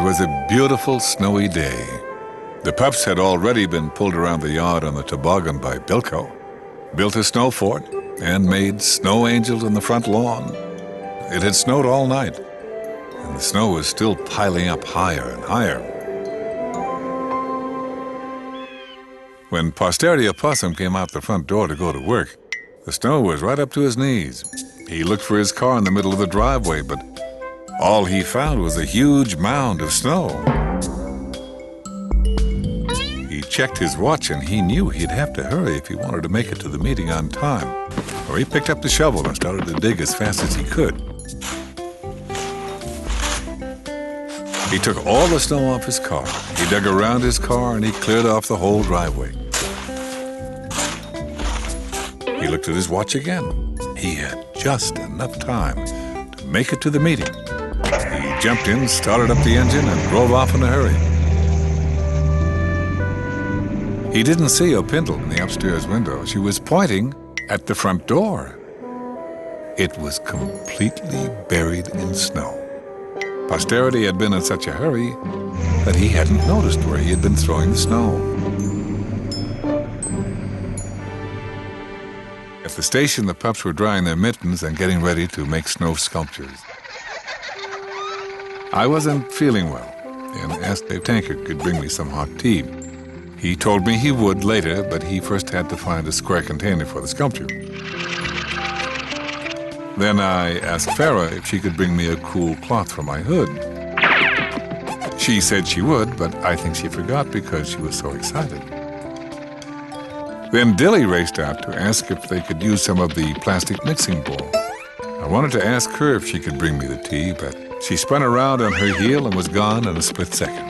was a beautiful snowy day. The pups had already been pulled around the yard on the toboggan by Bilko, built a snow fort, and made snow angels in the front lawn. It had snowed all night, and the snow was still piling up higher and higher. When Posterity Opossum came out the front door to go to work, the snow was right up to his knees. He looked for his car in the middle of the driveway, but all he found was a huge mound of snow. He checked his watch, and he knew he'd have to hurry if he wanted to make it to the meeting on time. So he picked up the shovel and started to dig as fast as he could. He took all the snow off his car. He dug around his car, and he cleared off the whole driveway. He looked at his watch again. He had just enough time to make it to the meeting. He jumped in, started up the engine, and drove off in a hurry. He didn't see Opindle in the upstairs window. She was pointing at the front door. It was completely buried in snow. Posterity had been in such a hurry that he hadn't noticed where he had been throwing the snow. At the station, the pups were drying their mittens and getting ready to make snow sculptures. I wasn't feeling well and asked if Tankard could bring me some hot tea. He told me he would later, but he first had to find a square container for the sculpture. Then I asked Farah if she could bring me a cool cloth for my hood. She said she would, but I think she forgot because she was so excited. Then Dilly raced out to ask if they could use some of the plastic mixing bowl. I wanted to ask her if she could bring me the tea, but she spun around on her heel and was gone in a split second.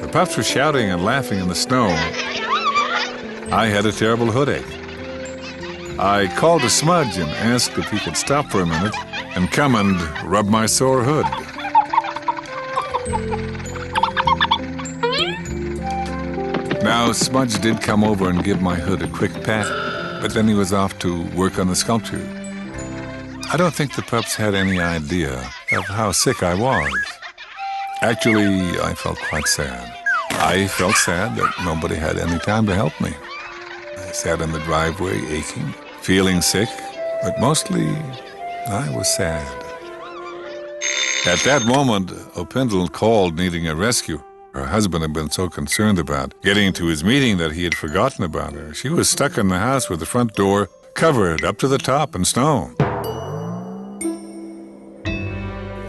The pups were shouting and laughing in the snow. I had a terrible headache. I called to Smudge and asked if he could stop for a minute and come and rub my sore hood. Now, Smudge did come over and give my hood a quick pat, but then he was off to work on the sculpture. I don't think the pups had any idea of how sick I was. Actually, I felt quite sad. I felt sad that nobody had any time to help me. I sat in the driveway aching, feeling sick, but mostly I was sad. At that moment, Opindle called needing a rescue. Her husband had been so concerned about getting to his meeting that he had forgotten about her. She was stuck in the house with the front door covered up to the top in snow.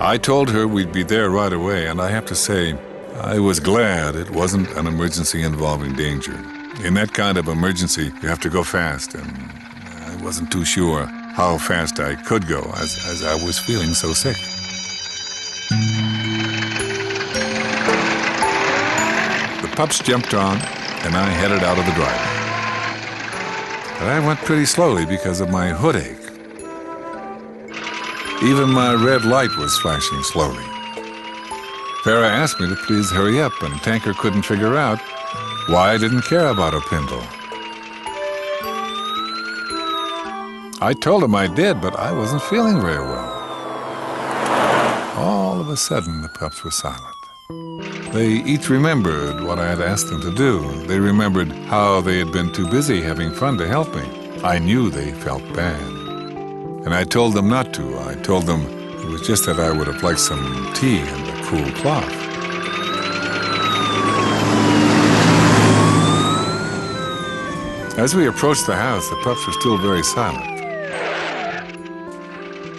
I told her we'd be there right away, and I have to say, I was glad it wasn't an emergency involving danger. In that kind of emergency, you have to go fast, and I wasn't too sure how fast I could go as I was feeling so sick. The pups jumped on, and I headed out of the driveway. But I went pretty slowly because of my headache. Even my red light was flashing slowly. Farah asked me to please hurry up, and Tankard couldn't figure out why I didn't care about Opindle. I told him I did, but I wasn't feeling very well. All of a sudden, the pups were silent. They each remembered what I had asked them to do. They remembered how they had been too busy having fun to help me. I knew they felt bad. And I told them not to. I told them it was just that I would have liked some tea and a cool cloth. As we approached the house, the pups were still very silent.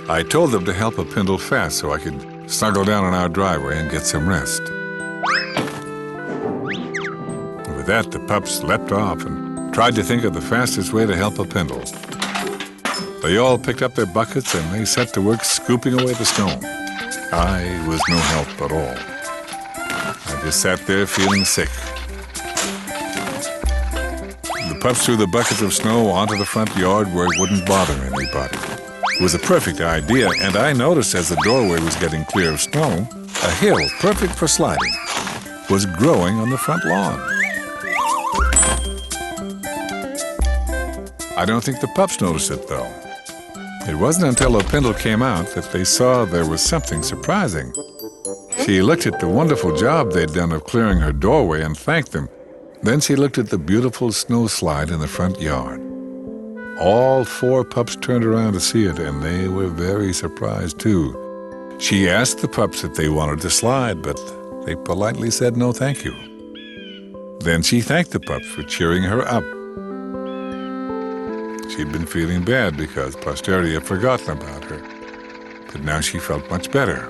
I told them to help Opindle fast so I could snuggle down in our driveway and get some rest. And with that, the pups leapt off and tried to think of the fastest way to help Opindle. They all picked up their buckets and they set to work scooping away the snow. I was no help at all. I just sat there feeling sick. The pups threw the buckets of snow onto the front yard where it wouldn't bother anybody. It was a perfect idea, and I noticed as the doorway was getting clear of snow, a hill perfect for sliding was growing on the front lawn. I don't think the pups noticed it, though. It wasn't until Opindle came out that they saw there was something surprising. She looked at the wonderful job they'd done of clearing her doorway and thanked them. Then she looked at the beautiful snow slide in the front yard. All 4 pups turned around to see it, and they were very surprised, too. She asked the pups if they wanted to slide, but they politely said no thank you. Then she thanked the pups for cheering her up. She'd been feeling bad because posterity had forgotten about her, but now she felt much better.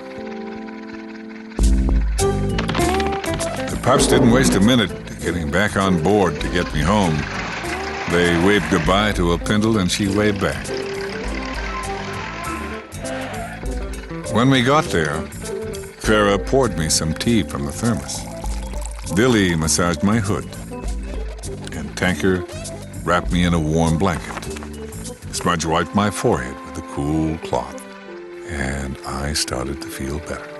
The pups didn't waste a minute getting back on board to get me home. They waved goodbye to Opindle, and she waved back. When we got there, Farah poured me some tea from the thermos. Billy massaged my hood, and Tanker wrapped me in a warm blanket. Smudge wiped my forehead with a cool cloth, and I started to feel better.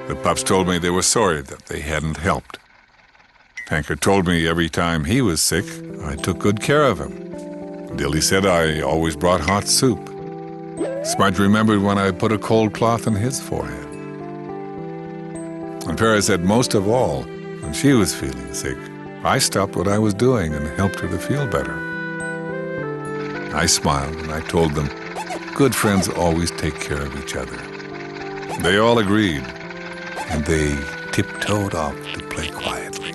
The pups told me they were sorry that they hadn't helped. Tanker told me every time he was sick, I took good care of him. Dilly said I always brought hot soup. Smudge remembered when I put a cold cloth on his forehead. And Farah said most of all, when she was feeling sick, I stopped what I was doing and helped her to feel better. I smiled and I told them, good friends always take care of each other. They all agreed, and they tiptoed off to play quietly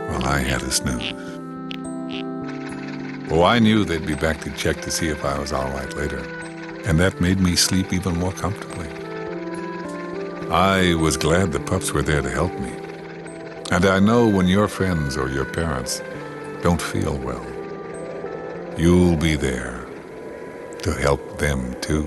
while I had a snooze. Oh, I knew they'd be back to check to see if I was all right later, and that made me sleep even more comfortably. I was glad the pups were there to help me. And I know when your friends or your parents don't feel well, you'll be there to help them too.